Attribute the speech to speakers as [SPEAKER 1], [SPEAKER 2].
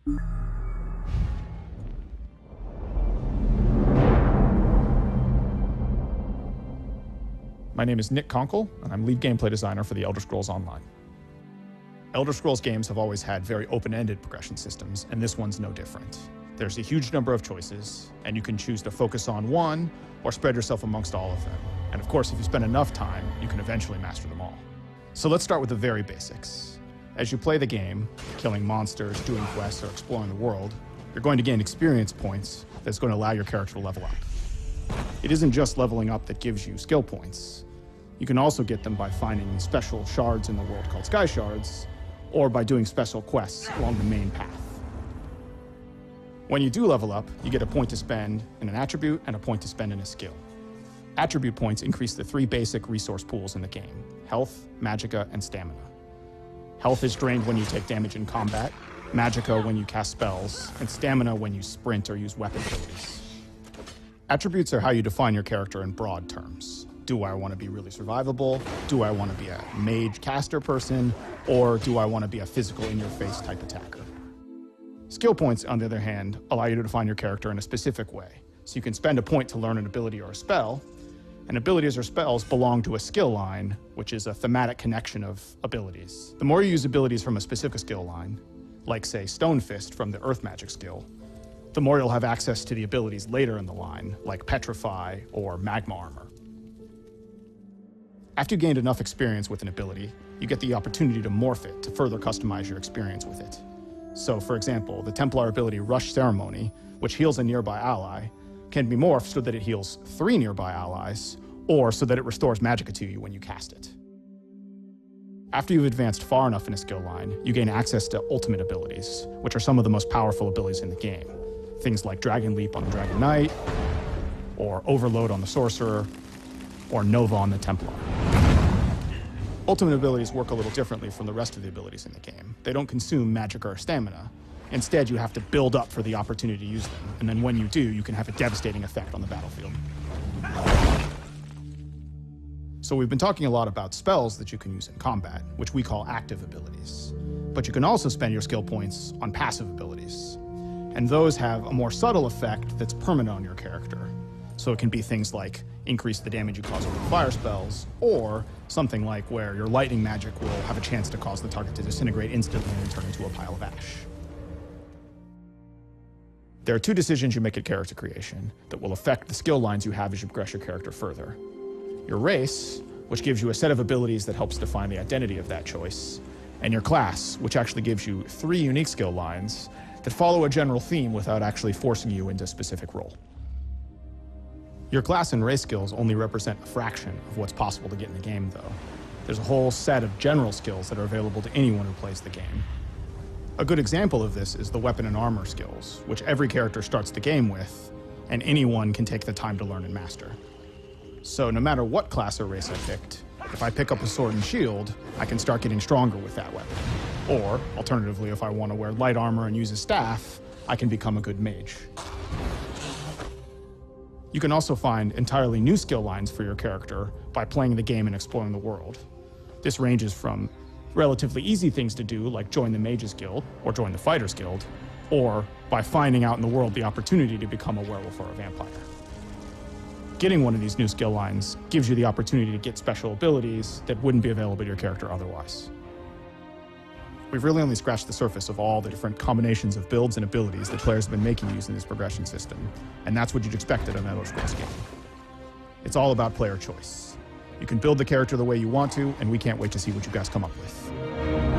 [SPEAKER 1] My name is Nick Conkle, and I'm lead gameplay designer for the Elder Scrolls Online. Elder Scrolls games have always had very open-ended progression systems, and this one's no different. There's a huge number of choices, and you can choose to focus on one or spread yourself amongst all of them. And of course, if you spend enough time, you can eventually master them all. So let's start with the very basics. As you play the game, killing monsters, doing quests, or exploring the world, you're going to gain experience points that's going to allow your character to level up. It isn't just leveling up that gives you skill points. You can also get them by finding special shards in the world called sky shards, or by doing special quests along the main path. When you do level up, you get a point to spend in an attribute and a point to spend in a skill. Attribute points increase the three basic resource pools in the game: health, magicka, and stamina. Health is drained when you take damage in combat, magicka when you cast spells, and stamina when you sprint or use weapon abilities. Attributes are how you define your character in broad terms. Do I want to be really survivable? Do I want to be a mage caster person? Or do I want to be a physical in-your-face type attacker? Skill points, on the other hand, allow you to define your character in a specific way. So you can spend a point to learn an ability or a spell, and abilities or spells belong to a skill line, which is a thematic connection of abilities. The more you use abilities from a specific skill line, like say Stone Fist from the Earth Magic skill, the more you'll have access to the abilities later in the line, like Petrify or Magma Armor. After you gained enough experience with an ability, you get the opportunity to morph it to further customize your experience with it. So, for example, the Templar ability Rush Ceremony, which heals a nearby ally, can be morphed so that it heals 3 nearby allies, or so that it restores magicka to you when you cast it. After you've advanced far enough in a skill line, you gain access to ultimate abilities, which are some of the most powerful abilities in the game. Things like Dragon Leap on the Dragon Knight, or Overload on the Sorcerer, or Nova on the Templar. Ultimate abilities work a little differently from the rest of the abilities in the game. They don't consume magicka or stamina. Instead, you have to build up for the opportunity to use them, and then when you do, you can have a devastating effect on the battlefield. So we've been talking a lot about spells that you can use in combat, which we call active abilities. But you can also spend your skill points on passive abilities. And those have a more subtle effect that's permanent on your character. So it can be things like increase the damage you cause with fire spells, or something like where your lightning magic will have a chance to cause the target to disintegrate instantly and turn into a pile of ash. There are 2 decisions you make at character creation that will affect the skill lines you have as you progress your character further. Your race, which gives you a set of abilities that helps define the identity of that choice, and your class, which actually gives you 3 unique skill lines that follow a general theme without actually forcing you into a specific role. Your class and race skills only represent a fraction of what's possible to get in the game, though. There's a whole set of general skills that are available to anyone who plays the game. A good example of this is the weapon and armor skills, which every character starts the game with, and anyone can take the time to learn and master. So no matter what class or race I picked, if I pick up a sword and shield, I can start getting stronger with that weapon. Or, alternatively, if I want to wear light armor and use a staff, I can become a good mage. You can also find entirely new skill lines for your character by playing the game and exploring the world. This ranges from relatively easy things to do, like join the Mages Guild or join the Fighters Guild, or by finding out in the world the opportunity to become a werewolf or a vampire. Getting one of these new skill lines gives you the opportunity to get special abilities that wouldn't be available to your character otherwise. We've really only scratched the surface of all the different combinations of builds and abilities that players have been making using this progression system, and that's what you'd expect in an Elder Scrolls game. It's all about player choice. You can build the character the way you want to, and we can't wait to see what you guys come up with.